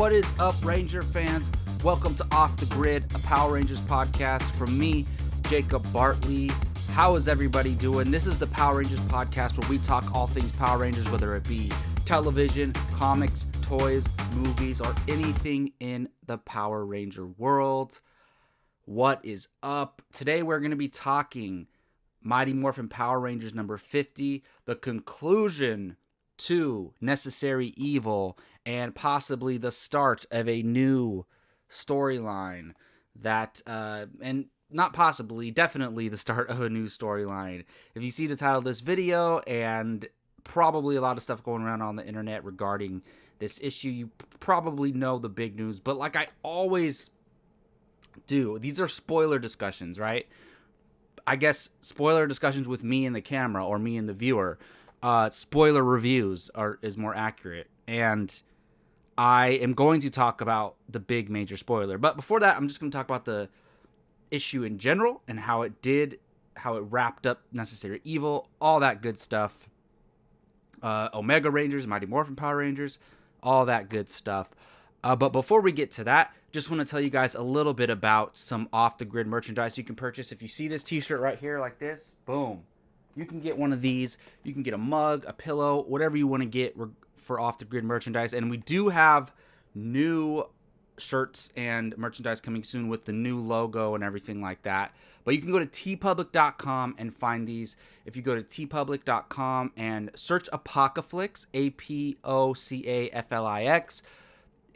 What is up, Ranger fans? Welcome to Off the Grid, a Power Rangers podcast from me, Jacob Bartley. How is everybody doing? This is the Power Rangers podcast where we talk all things Power Rangers, whether it be television, comics, toys, movies, or anything in the Power Ranger world. What is up? Today we're going to be talking Mighty Morphin Power Rangers number 50, the conclusion to Necessary Evil, and possibly the start of a new storyline that, and not possibly, definitely the start of a new storyline. If you see the title of this video, and probably a lot of stuff going around on the internet regarding this issue, you probably know the big news, but like I always do, these are spoiler discussions, right? I guess spoiler discussions with me and the camera, or me and the viewer. Spoiler reviews is more accurate, and I am going to talk about the big major spoiler. But before that, I'm just going to talk about the issue in general and how it wrapped up Necessary Evil, all that good stuff. Omega Rangers, Mighty Morphin Power Rangers, all that good stuff. But before we get to that, just want to tell you guys a little bit about some off-the-grid merchandise you can purchase. If you see this t-shirt right here like this, boom. You can get one of these. You can get a mug, a pillow, whatever you want to get for off-the-grid merchandise. And we do have new shirts and merchandise coming soon with the new logo and everything like that. But you can go to tpublic.com and find these. If you go to tpublic.com and search Apocaflix, Apocaflix,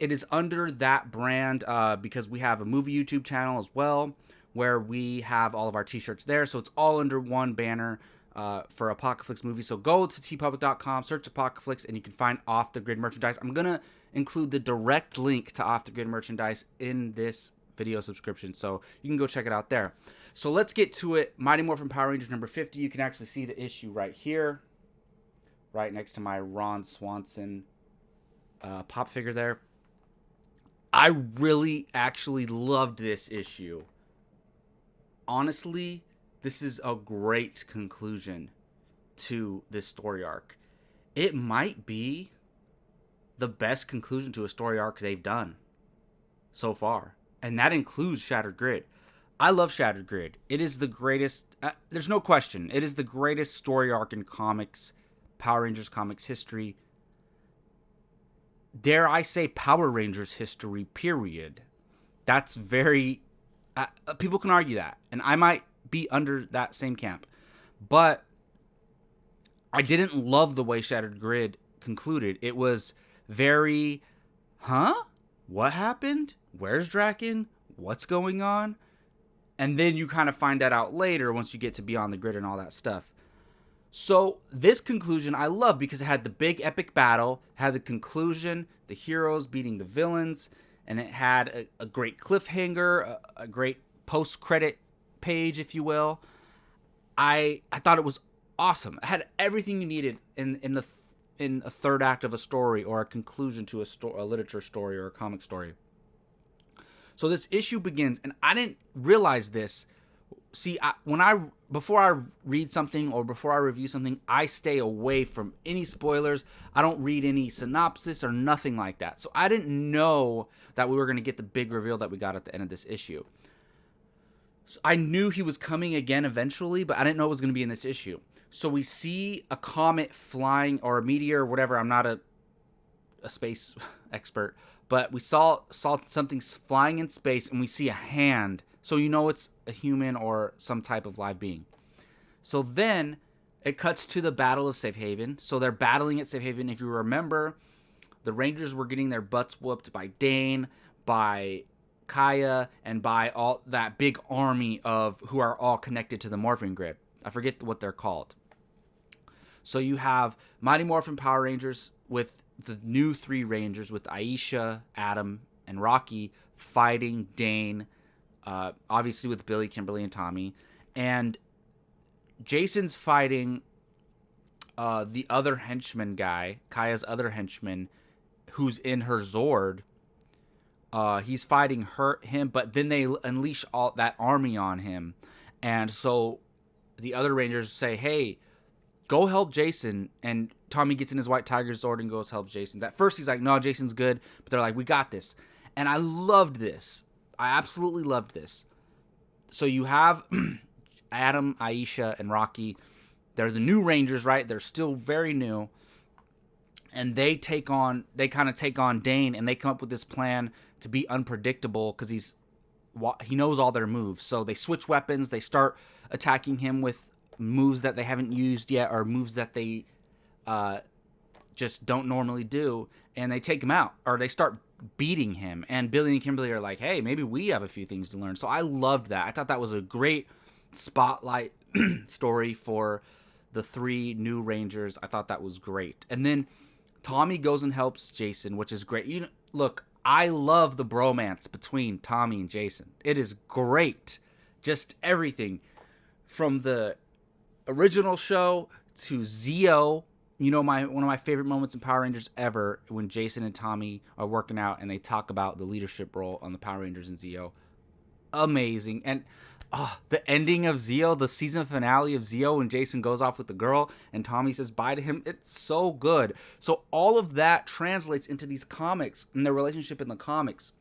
it is under that brand because we have a movie YouTube channel as well where we have all of our t-shirts there. So it's all under one banner for Apocaflix movies. So go to tpublic.com, search Apocaflix, and you can find Off the Grid merchandise. I'm going to include the direct link to Off the Grid merchandise in this video subscription, so you can go check it out there. So let's get to it. Mighty Morphin Power Rangers number 50. You can actually see the issue right here, right next to my Ron Swanson pop figure there. I really actually loved this issue. Honestly, this is a great conclusion to this story arc. It might be the best conclusion to a story arc they've done so far. And that includes Shattered Grid. I love Shattered Grid. It is the greatest, there's no question. It is the greatest story arc in comics, Power Rangers comics history. Dare I say Power Rangers history, period. That's very, people can argue that. And I might be under that same camp. But I didn't love the way Shattered Grid concluded. It was very, what happened? Where's Draken? What's going on? And then you kind of find that out later once you get to Beyond the Grid and all that stuff. So this conclusion I love because it had the big epic battle, had the conclusion, the heroes beating the villains, and it had a great cliffhanger, a great post-credit page, if you will. I thought it was awesome. It had everything you needed in a third act of a story or a conclusion to a literature story or a comic story. So this issue begins, and I didn't realize this. See, before I read something or before I review something, I stay away from any spoilers. I don't read any synopsis or nothing like that. So I didn't know that we were going to get the big reveal that we got at the end of this issue. So I knew he was coming again eventually, but I didn't know it was going to be in this issue. So we see a comet flying, or a meteor, or whatever. I'm not a space expert, but we saw something flying in space, and we see a hand. So you know it's a human or some type of live being. So then it cuts to the Battle of Safe Haven. So they're battling at Safe Haven. If you remember, the Rangers were getting their butts whooped by Dane, by Kaya, and by all that big army of who are all connected to the Morphin Grid. I forget what they're called. So you have Mighty Morphin Power Rangers with the new three Rangers, with Aisha, Adam, and Rocky fighting Dane, obviously with Billy, Kimberly, and Tommy. And Jason's fighting the other henchman guy, Kaya's other henchman, who's in her Zord. He's fighting him, but then they unleash all that army on him. And so the other Rangers say, hey, go help Jason. And Tommy gets in his white tiger sword and goes help Jason. At first he's like, no, Jason's good. But they're like, we got this. And I loved this. I absolutely loved this. So you have Adam, Aisha, and Rocky. They're the new Rangers, right? They're still very new. And they kind of take on Dane, and they come up with this plan to be unpredictable because he knows all their moves. So they switch weapons. They start attacking him with moves that they haven't used yet, or moves that they just don't normally do. And they take him out, or they start beating him. And Billy and Kimberly are like, hey, maybe we have a few things to learn. So I loved that. I thought that was a great spotlight story for the 3 new Rangers. I thought that was great. And then Tommy goes and helps Jason, which is great. Look, I love the bromance between Tommy and Jason. It is great. Just everything from the original show to Zeo. One of my favorite moments in Power Rangers ever, when Jason and Tommy are working out and they talk about the leadership role on the Power Rangers and Zeo. Amazing. And the ending of Zeo, the season finale of Zeo, when Jason goes off with the girl and Tommy says bye to him, it's so good. So all of that translates into these comics and their relationship in the comics.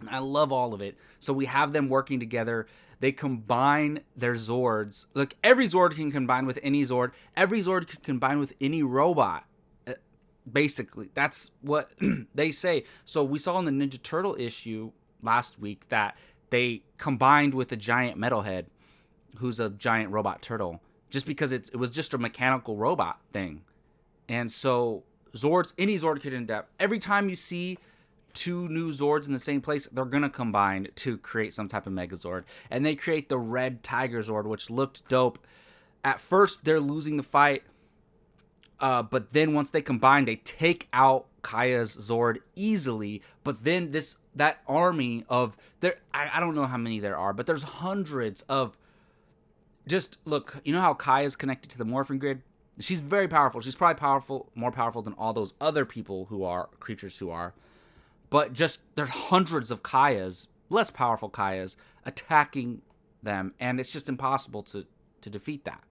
And I love all of it. So we have them working together. They combine their Zords. Look, every Zord can combine with any Zord. Every Zord can combine with any robot. Basically, that's what they say. So we saw in the Ninja Turtle issue last week that they combined with a giant metalhead who's a giant robot turtle, just because it was just a mechanical robot thing. And so Zords, any Zord could end up. Every time you see 2 new Zords in the same place, they're going to combine to create some type of Megazord. And they create the Red Tiger Zord, which looked dope. At first, they're losing the fight. But then once they combine, they take out Kaya's Zord easily. But then that army of... I don't know how many there are, but there's hundreds of... Just, look, you know how Kaya's connected to the Morphin Grid? She's very powerful. She's probably more powerful than all those other creatures who are. But just, there's hundreds of Kayas, less powerful Kayas, attacking them, and it's just impossible to defeat that.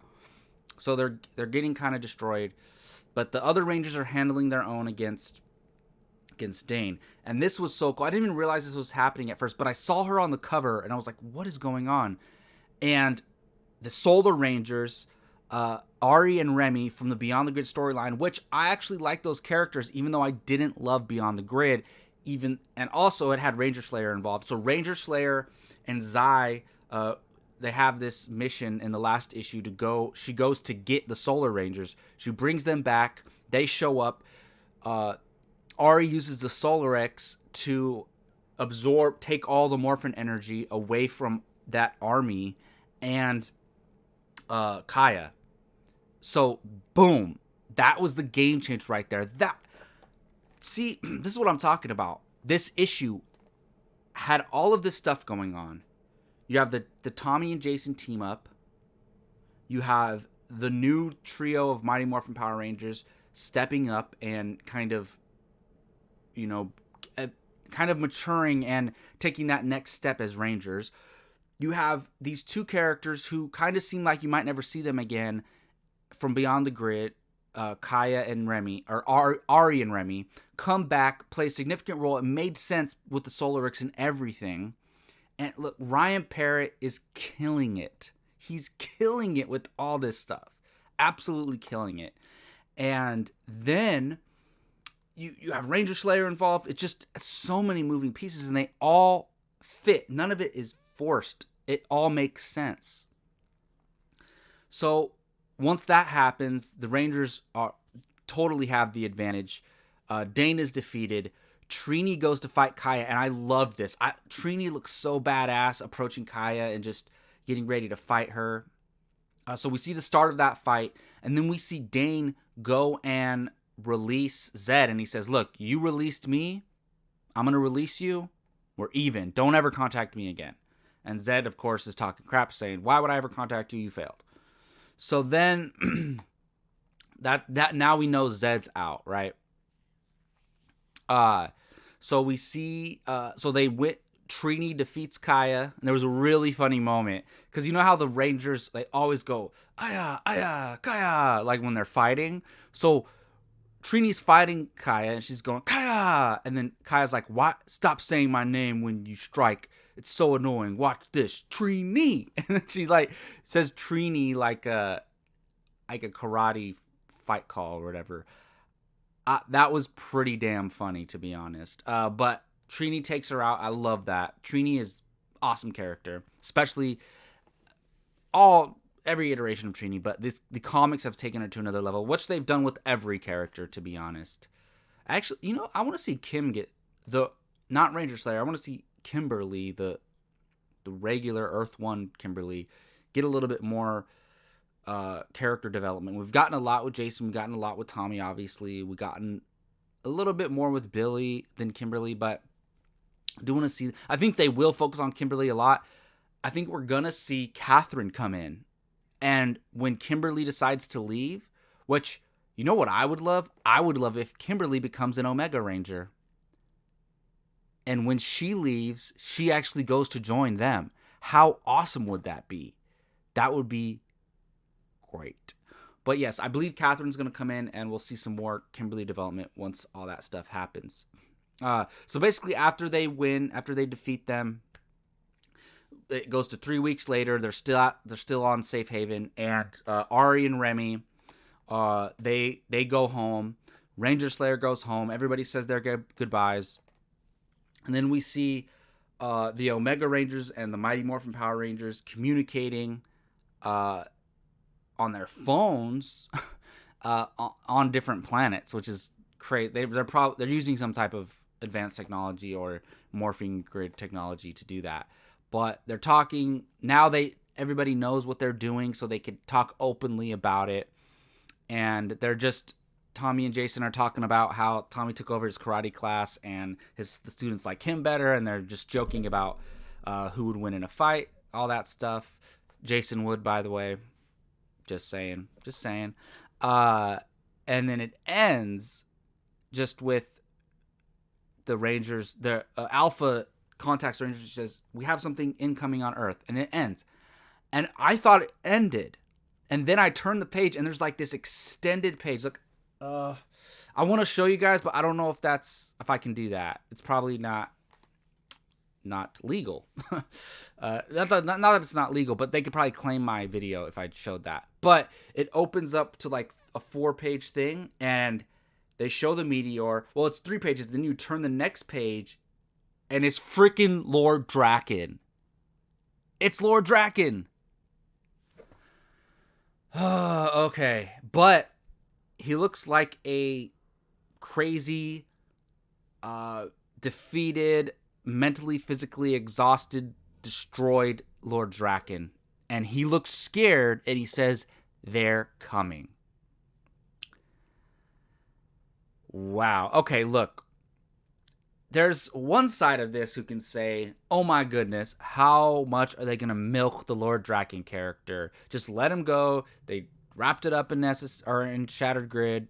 So they're getting kind of destroyed, but the other Rangers are handling their own against Dane. And this was so cool. I didn't even realize this was happening at first, but I saw her on the cover, and I was like, what is going on? And the Solar Rangers, Ari and Remy from the Beyond the Grid storyline, which I actually like those characters, even though I didn't love Beyond the Grid. And also it had Ranger Slayer involved. So Ranger Slayer and Zai, they have this mission in the last issue to go. She goes to get the Solar Rangers. She brings them back. They show up. Ari uses the Solar X to take all the Morphin energy away from that army and Kaya. So boom, that was the game change right there. See, this is what I'm talking about. This issue had all of this stuff going on. You have the Tommy and Jason team up. You have the new trio of Mighty Morphin Power Rangers stepping up and kind of maturing and taking that next step as Rangers. You have these 2 characters who kind of seem like you might never see them again from Beyond the Grid. Kaya and Remy, or Ari and Remy, come back, play a significant role. It made sense with the Solar X and everything. And look, Ryan Parrott is killing it. He's killing it with all this stuff. Absolutely killing it. And then you have Ranger Slayer involved. It's just so many moving pieces, and they all fit. None of it is forced. It all makes sense. So once that happens, the Rangers totally have the advantage. Dane is defeated. Trini goes to fight Kaya, and I love this. Trini looks so badass approaching Kaya and just getting ready to fight her. So we see the start of that fight, and then we see Dane go and release Zed, and he says, look, you released me. I'm going to release you. We're even. Don't ever contact me again. And Zed, of course, is talking crap, saying, why would I ever contact you? You failed. So then that now we know Zed's out, right? So we see so they Trini defeats Kaya, and there was a really funny moment because you know how the Rangers, they always go Aya, Aya, Kaya, like when they're fighting. So Trini's fighting Kaya, and she's going Kaya, and then Kaya's like, "What? Stop saying my name when you strike. It's so annoying. Watch this, Trini." And then she's like, says Trini like a karate fight call or whatever. That was pretty damn funny, to be honest. But Trini takes her out. I love that. Trini is awesome character, especially every iteration of Trini. But the comics have taken her to another level, which they've done with every character, to be honest. Actually, I want to see Kim get not Ranger Slayer. I want to see Kimberly, the regular Earth 1 Kimberly, get a little bit more character development. We've gotten a lot with Jason. We've gotten a lot with Tommy, obviously. We've gotten a little bit more with Billy than Kimberly, but I do want to see. I think they will focus on Kimberly a lot. I think we're going to see Catherine come in. And when Kimberly decides to leave, which, you know what I would love? I would love if Kimberly becomes an Omega Ranger. And when she leaves, she actually goes to join them. How awesome would that be? That would be great. But yes, I believe Catherine's going to come in, and we'll see some more Kimberly development once all that stuff happens. So basically, after they defeat them, it goes to 3 weeks later. They're still on Safe Haven, and Ari and Remy, they go home. Ranger Slayer goes home. Everybody says their goodbyes, and then we see the Omega Rangers and the Mighty Morphin Power Rangers communicating on their phones on different planets, which is crazy. They're using some type of advanced technology or morphing grid technology to do that. But they're talking now. Everybody knows what they're doing, so they could talk openly about it. And they're just Tommy and Jason are talking about how Tommy took over his karate class, and the students like him better, and they're just joking about who would win in a fight, all that stuff. Jason would, by the way. Just saying. And then it ends just with the Rangers. The Alpha contacts Rangers and says, "We have something incoming on Earth," and it ends. And I thought it ended, and then I turned the page, and there's like this extended page. Look, I want to show you guys, but I don't know if I can do that. It's probably not legal. Not that it's not legal, but they could probably claim my video if I showed that. But it opens up to like a 4-page thing, and they show the meteor. Well, it's 3 pages. Then you turn the next page, and it's freaking Lord Draken. It's Lord Draken. Okay. But he looks like a crazy, defeated, mentally, physically exhausted, destroyed Lord Draken. And he looks scared, and he says, "They're coming." Wow. Okay, look. There's one side of this who can say, "Oh my goodness, how much are they going to milk the Lord Draken character? Just let him go. They wrapped it up in Shattered Grid."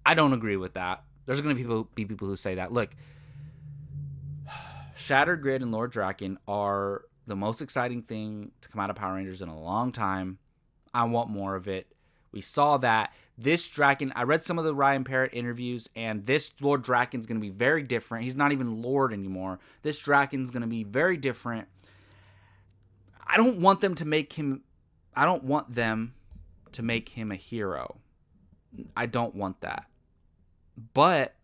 I don't agree with that. There's going to be people who say that. Look, Shattered Grid and Lord Draken are the most exciting thing to come out of Power Rangers in a long time. I want more of it. We saw that. This Draken, I read some of the Ryan Parrott interviews, and this Lord Draken's going to be very different. He's not even Lord anymore. This Draken's going to be very different. I don't want them to make him a hero. I don't want that. But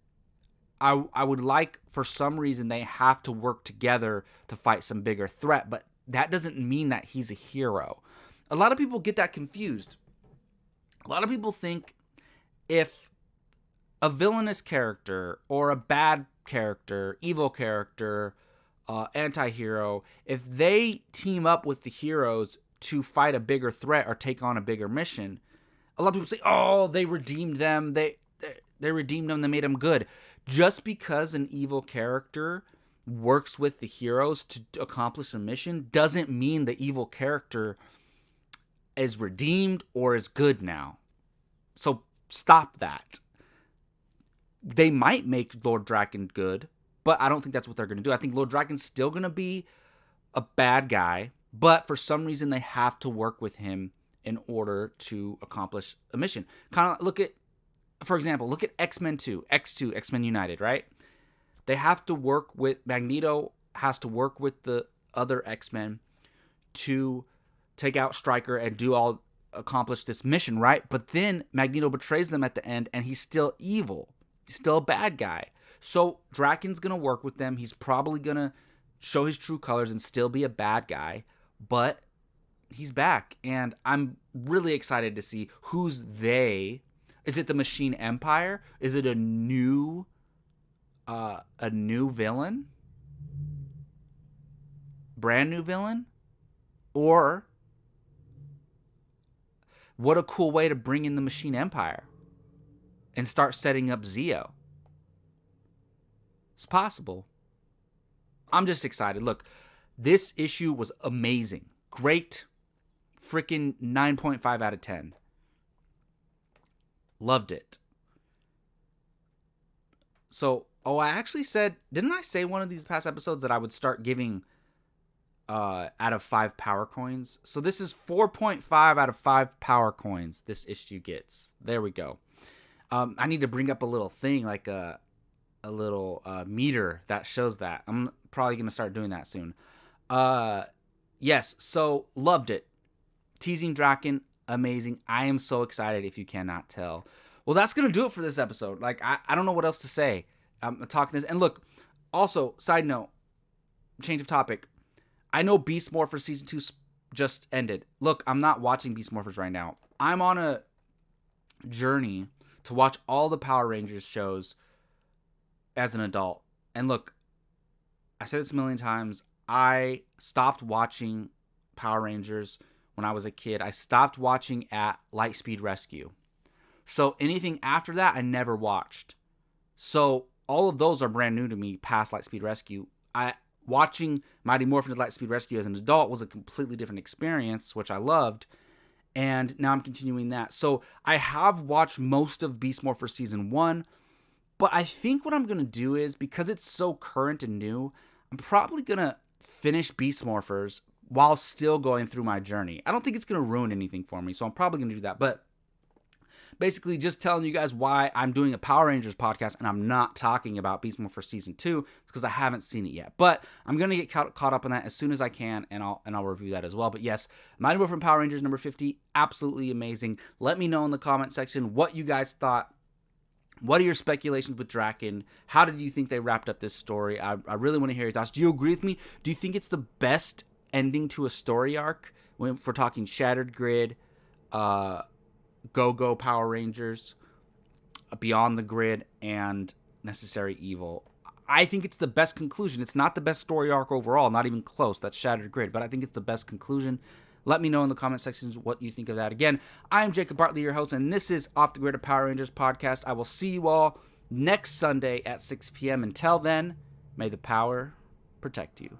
I would like, for some reason, they have to work together to fight some bigger threat. But that doesn't mean that he's a hero. A lot of people get that confused. A lot of people think if a villainous character or a bad character, evil character, anti-hero, if they team up with the heroes to fight a bigger threat or take on a bigger mission, a lot of people say, "Oh, they redeemed them. They redeemed them. They made them good." Just because an evil character works with the heroes to accomplish a mission doesn't mean the evil character is redeemed or is good now. So stop that. They might make Lord Draken good, But I don't think that's what they're going to do. I think Lord Draken's still going to be a bad guy, but for some reason they have to work with him in order to accomplish a mission. Kind of for example, look at X-Men 2, X2, X-Men United, right? They have to work with, Magneto has to work with the other X-Men to take out Stryker and accomplish this mission, right? But then Magneto betrays them at the end, and he's still evil. He's still a bad guy. So Draken's going to work with them. He's probably going to show his true colors and still be a bad guy, but he's back, and I'm really excited to see who's they. Is it the Machine Empire? Is it a new villain? Brand new villain? Or what a cool way to bring in the Machine Empire and start setting up Zeo. It's possible. I'm just excited. Look, this issue was amazing. Great. Freaking 9.5 out of 10. Loved it. So, I actually said, didn't I say one of these past episodes that I would start giving out of 5 power coins? So this is 4.5 out of 5 power coins this issue gets. There we go. I need to bring up a little thing, like a little meter that shows that. I'm probably going to start doing that soon. Yes, so loved it. Teasing Draken, amazing. I am so excited if you cannot tell. Well, that's going to do it for this episode. Like, I don't know what else to say. I'm talking this. And look, also, side note, change of topic. I know Beast Morphers Season 2 just ended. Look, I'm not watching Beast Morphers right now. I'm on a journey to watch all the Power Rangers shows as an adult. And look, I said this a million times. I stopped watching Power Rangers when I was a kid. I stopped watching at Lightspeed Rescue. So anything after that, I never watched. So all of those are brand new to me past Lightspeed Rescue. Watching Mighty Morphin Power Lightspeed Rescue as an adult was a completely different experience, which I loved. And now I'm continuing that. So I have watched most of Beast Morphers Season 1. But I think what I'm going to do is, because it's so current and new, I'm probably going to finish Beast Morphers while still going through my journey. I don't think it's going to ruin anything for me, so I'm probably going to do that. But basically just telling you guys why I'm doing a Power Rangers podcast and I'm not talking about Beast Morphers Season 2 because I haven't seen it yet. But I'm going to get caught up on that as soon as I can, and I'll review that as well. But yes, Mighty Morphin Power Rangers number 50, absolutely amazing. Let me know in the comment section what you guys thought. What are your speculations with Draken? How did you think they wrapped up this story? I really want to hear your thoughts. Do you agree with me? Do you think it's the best ending to a story arc? If we're talking Shattered Grid, Go-Go Power Rangers, Beyond the Grid, and Necessary Evil. I think it's the best conclusion. It's not the best story arc overall, not even close. That's Shattered Grid, but I think it's the best conclusion. Let me know in the comment sections what you think of that. Again, I'm Jacob Bartley, your host, and this is Off the Grid, a Power Rangers podcast. I will see you all next Sunday at 6 p.m. Until then, may the power protect you.